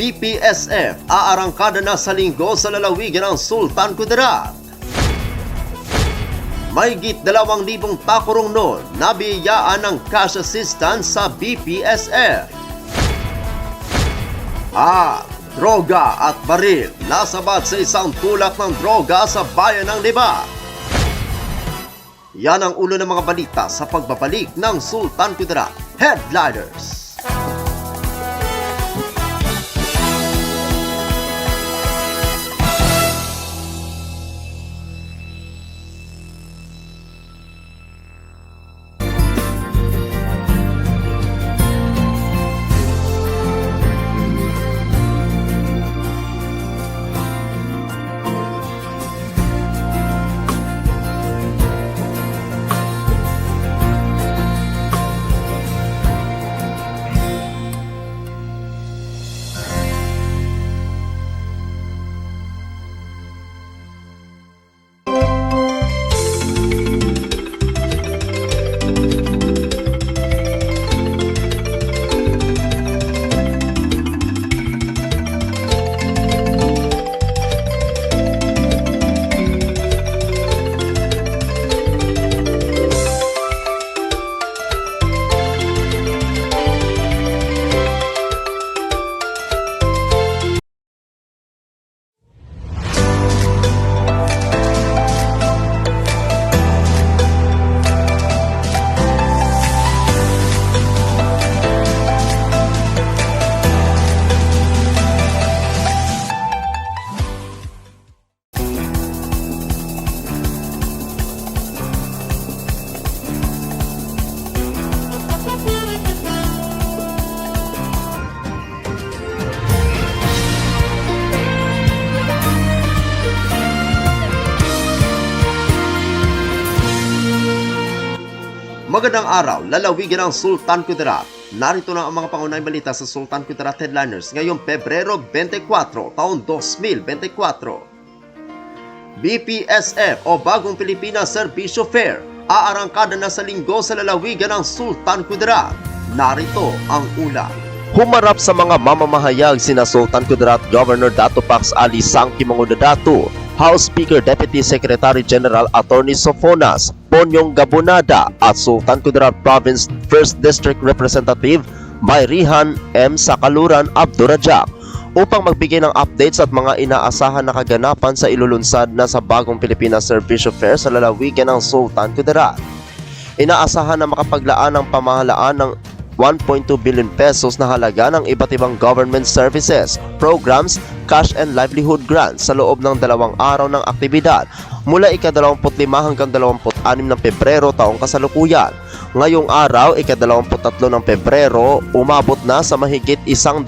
BPSF aarangkada na sa linggo sa lalawigan ng Sultan Kudarat. Mahigit 2,000 takurong noon nabiyayaan ng cash assistance sa BPSF. At droga at baril nasabat sa isang tulak ng droga sa bayan ng Liba. Yan ang ulo ng mga balita sa pagbabalik ng Sultan Kudarat Headliners. Magandang araw, lalawigan ng Sultan Kudarat. Narito na ang mga pangunahing balita sa Sultan Kudarat Headliners ngayong Pebrero 24, taon 2024. BPSF o Bagong Pilipinas Serbisyo Fair aarangkada na sa linggo sa lalawigan ng Sultan Kudarat. Narito ang ulat. Humarap sa mga mamamahayag sina Sultan Kudarat Governor Dato Pax Ali Sangki Mangudadato, House Speaker Deputy Secretary General Attorney Sofonas Ponyong Gabonada at Sultan Kudarat Province 1st District Representative Mayrihan M. Sakaluran Abdurajak upang magbigay ng updates at mga inaasahan na kaganapan sa ilulunsad na sa Bagong Pilipinas Serbisyo Fair sa lalawigan ng Sultan Kudarat. Inaasahan na makapaglaan ng pamahalaan ng 1.2 billion pesos na halaga ng iba't ibang government services, programs, cash and livelihood grants sa loob ng 2 araw ng aktibidad mula ika-25 hanggang 26 ng Pebrero taong kasalukuyan. Ngayong araw, ika-23 ng Pebrero, umabot na sa mahigit 100,000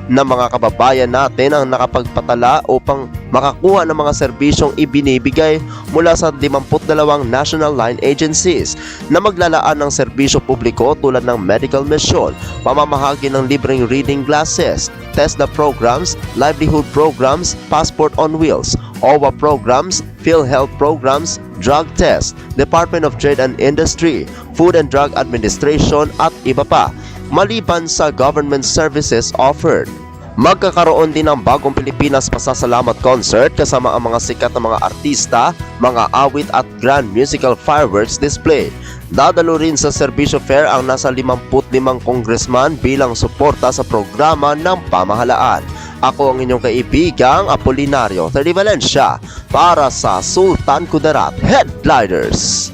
na mga kababayan natin ang nakapagpatala upang makakuha ng mga serbisyong ibinibigay mula sa 52 national line agencies na maglalaan ng serbisyo publiko tulad ng medical mission, pamamahagi ng libreng reading glasses, TESDA programs, livelihood programs, passport on wheels, OWA programs, PhilHealth programs, drug test, Department of Trade and Industry, Food and Drug Administration at iba pa, maliban sa government services offered. Magkakaroon din ng Bagong Pilipinas Pasasalamat Concert kasama ang mga sikat na mga artista, mga awit at grand musical fireworks display. Dadalo rin sa Serbisyo Fair ang nasa 55 congressman bilang suporta sa programa ng pamahalaan. Ako ang inyong kaibigang Apolinario Valencia para sa Sultan Kudarat Headliners.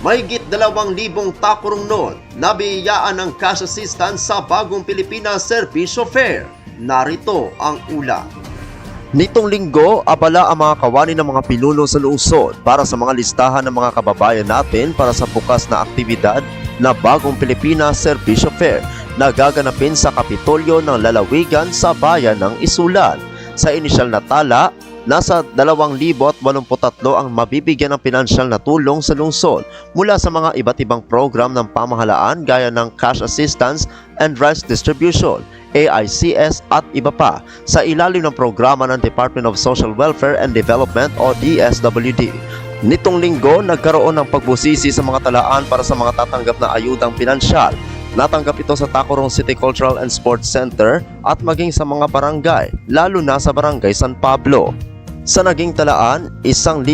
Mahigit 2,000 takurong noon nabiyayaan ng cash assistance sa Bagong Pilipinas Serbisyo Fair. Narito ang ulat. Nitong linggo, abala ang mga kawani ng mga pinuno sa lungsod para sa mga listahan ng mga kababayan natin para sa bukas na aktibidad na Bagong Pilipinas Serbisyo Fair na gaganapin sa Kapitolyo ng lalawigan sa bayan ng Isulan. Sa inisyal na tala, nasa 2,083 ang mabibigyan ng pinansyal na tulong sa lungsod mula sa mga iba't ibang program ng pamahalaan gaya ng cash assistance and rice distribution, AICS at iba pa sa ilalim ng programa ng Department of Social Welfare and Development o DSWD. Nitong linggo, nagkaroon ng pagbusisi sa mga talaan para sa mga tatanggap na ayudang pinansyal Natanggap ito sa Tacurong City Cultural and Sports Center at maging sa mga barangay, lalo na sa Barangay San Pablo. Sa naging talaan, 1,042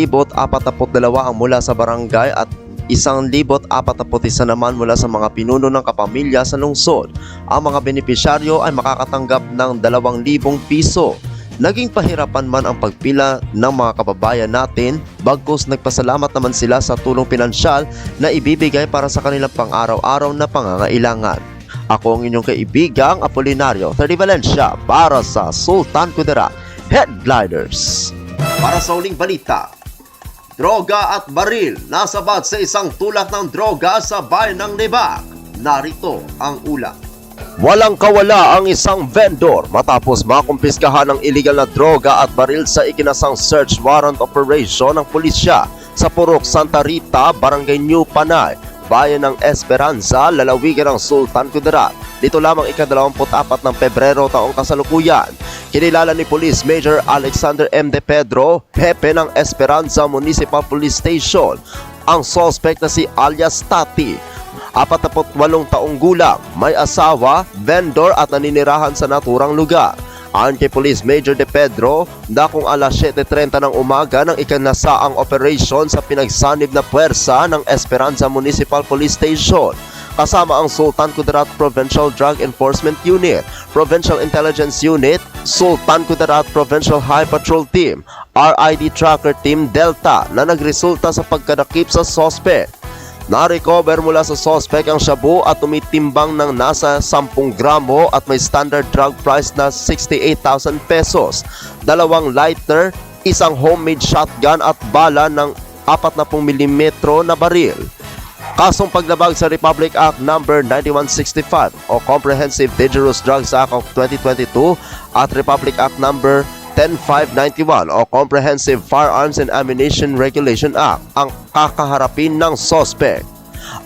ang mula sa barangay at 1,041 naman mula sa mga pinuno ng kapamilya sa lungsod. Ang mga benepisyaryo ay makakatanggap ng 2,000 piso. Naging pahirapan man ang pagpila ng mga kababayan natin, bagkus nagpasalamat naman sila sa tulong pinansyal na ibibigay para sa kanilang pang-araw-araw na pangangailangan. Ako ang inyong kaibigang Apolinario 30 Valencia para sa Sultan Kudarat Headliners. Para sa uling balita, droga at baril nasabat sa isang tulak ng droga sa bayan ng Lebac. Narito ang ulat. Walang kawala ang isang vendor matapos makumpiskahan ng illegal na droga at baril sa ikinasang search warrant operation ng pulisya sa Purok Santa Rita, Barangay New Panay, bayan ng Esperanza, lalawigan ng Sultan Kudarat. Dito lamang ika-24 ng Pebrero taong kasalukuyan. Kinilala ni Police Major Alexander M. De Pedro, hepe ng Esperanza Municipal Police Station, ang suspect na si alias Tati. 48 taong gulang, may asawa, vendor at naninirahan sa naturang lugar. Ayon kay Police Major De Pedro, dakong alas 7:30 ng umaga ng ikanasaang operation sa pinagsanib na puwersa ng Esperanza Municipal Police Station, kasama ang Sultan Kudarat Provincial Drug Enforcement Unit, Provincial Intelligence Unit, Sultan Kudarat Provincial High Patrol Team, RID Tracker Team Delta na nagresulta sa pagkadakip sa suspect. Na-recover mula sa suspect ang shabu at tumitimbang ng nasa 10 gramo at may standard drug price na 68,000 pesos, 2 lighter, isang homemade shotgun at bala ng 40mm na baril. Kasong paglabag sa Republic Act No. 9165 o Comprehensive Dangerous Drugs Act of 2022 at Republic Act No. 10591 o Comprehensive Firearms and Ammunition Regulation Act ang kakaharapin ng suspect.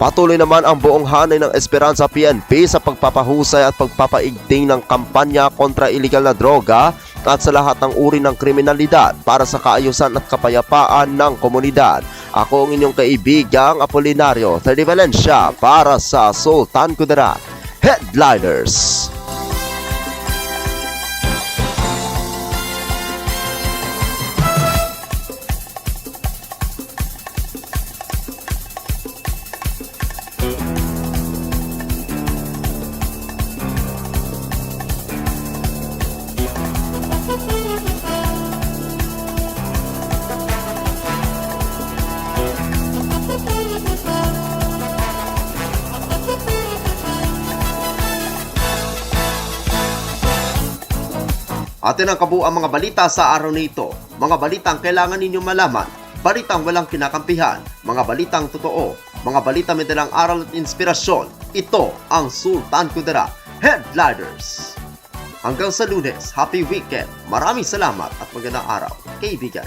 Patuloy naman ang buong hanay ng Esperanza PNP sa pagpapahusay at pagpapaigting ng kampanya kontra iligal na droga at sa lahat ng uri ng kriminalidad para sa kaayusan at kapayapaan ng komunidad. Ako ang inyong kaibigang Apolinario 30 Valencia para sa Sultan Kudarat Headliners. Atin ang kabuuan mga balita sa araw na ito. Mga balitang kailangan ninyong malaman. Balitang walang kinakampihan. Mga balitang totoo. Mga balita may dalang aral at inspirasyon. Ito ang Sultan Kudarat Headliners. Hanggang sa Lunes, happy weekend. Maraming salamat at magandang araw, kaibigan.